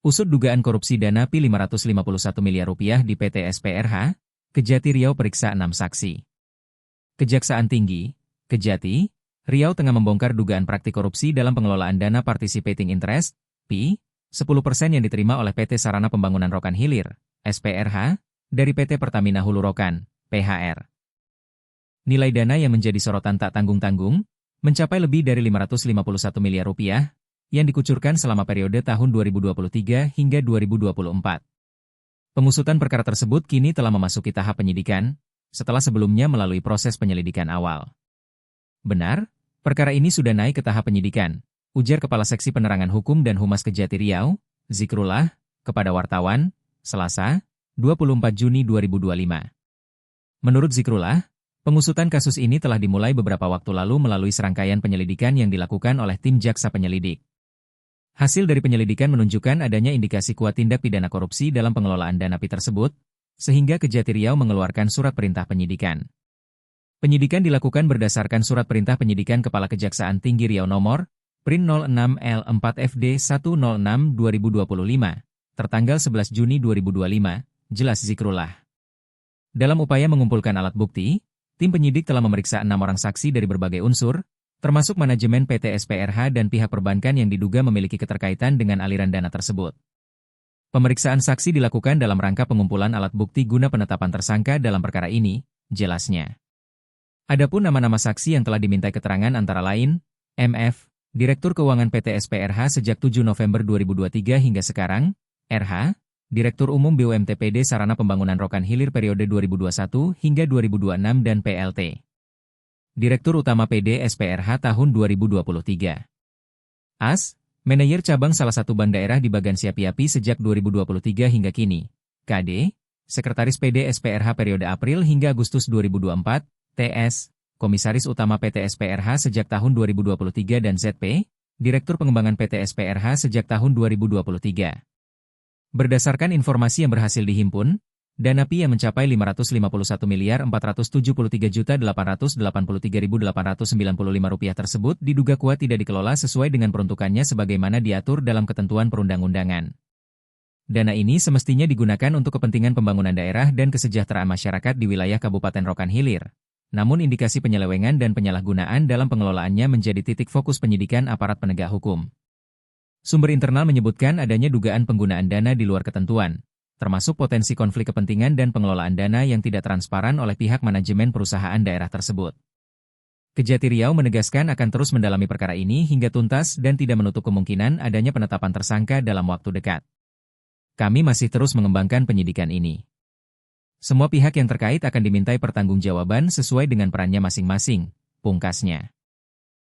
Usut dugaan korupsi dana Pi Rp551 miliar di PT SPRH, Kejati Riau periksa 6 saksi. Kejaksaan Tinggi, Kejati, Riau tengah membongkar dugaan praktik korupsi dalam pengelolaan dana participating interest, PI, 10% yang diterima oleh PT Sarana Pembangunan Rokan Hilir, SPRH, dari PT Pertamina Hulu Rokan, PHR. Nilai dana yang menjadi sorotan tak tanggung-tanggung, mencapai lebih dari Rp551 miliar, yang dikucurkan selama periode tahun 2023 hingga 2024. Pengusutan perkara tersebut kini telah memasuki tahap penyidikan, setelah sebelumnya melalui proses penyelidikan awal. Benar, perkara ini sudah naik ke tahap penyidikan, ujar Kepala Seksi Penerangan Hukum dan Humas Kejati Riau, Zikrullah, kepada wartawan, Selasa, 24 Juni 2025. Menurut Zikrullah, pengusutan kasus ini telah dimulai beberapa waktu lalu melalui serangkaian penyelidikan yang dilakukan oleh tim jaksa penyelidik. Hasil dari penyelidikan menunjukkan adanya indikasi kuat tindak pidana korupsi dalam pengelolaan dana PI tersebut, sehingga Kejati Riau mengeluarkan surat perintah penyidikan. Penyidikan dilakukan berdasarkan surat perintah penyidikan Kepala Kejaksaan Tinggi Riau nomor Prin 06L4FD106/2025, tertanggal 11 Juni 2025, jelas Zikrullah. Dalam upaya mengumpulkan alat bukti, tim penyidik telah memeriksa 6 orang saksi dari berbagai unsur, termasuk manajemen PT SPRH dan pihak perbankan yang diduga memiliki keterkaitan dengan aliran dana tersebut. Pemeriksaan saksi dilakukan dalam rangka pengumpulan alat bukti guna penetapan tersangka dalam perkara ini, jelasnya. Adapun nama-nama saksi yang telah dimintai keterangan antara lain, MF, Direktur Keuangan PT SPRH sejak 7 November 2023 hingga sekarang, RH, Direktur Umum BUMT/PD Sarana Pembangunan Rokan Hilir periode 2021 hingga 2026 dan PLT. Direktur Utama PD SPRH tahun 2023. AS, Manajer Cabang salah satu bank daerah di Bagan Siapi-Api sejak 2023 hingga kini. KD, Sekretaris PD SPRH periode April hingga Agustus 2024. TS, Komisaris Utama PT SPRH sejak tahun 2023 dan ZP, Direktur Pengembangan PT SPRH sejak tahun 2023. Berdasarkan informasi yang berhasil dihimpun, dana PI yang mencapai Rp551.473.883.895 tersebut diduga kuat tidak dikelola sesuai dengan peruntukannya sebagaimana diatur dalam ketentuan perundang-undangan. Dana ini semestinya digunakan untuk kepentingan pembangunan daerah dan kesejahteraan masyarakat di wilayah Kabupaten Rokan Hilir. Namun indikasi penyelewengan dan penyalahgunaan dalam pengelolaannya menjadi titik fokus penyidikan aparat penegak hukum. Sumber internal menyebutkan adanya dugaan penggunaan dana di luar ketentuan, termasuk potensi konflik kepentingan dan pengelolaan dana yang tidak transparan oleh pihak manajemen perusahaan daerah tersebut. Kejati Riau menegaskan akan terus mendalami perkara ini hingga tuntas dan tidak menutup kemungkinan adanya penetapan tersangka dalam waktu dekat. Kami masih terus mengembangkan penyidikan ini. Semua pihak yang terkait akan dimintai pertanggungjawaban sesuai dengan perannya masing-masing, pungkasnya.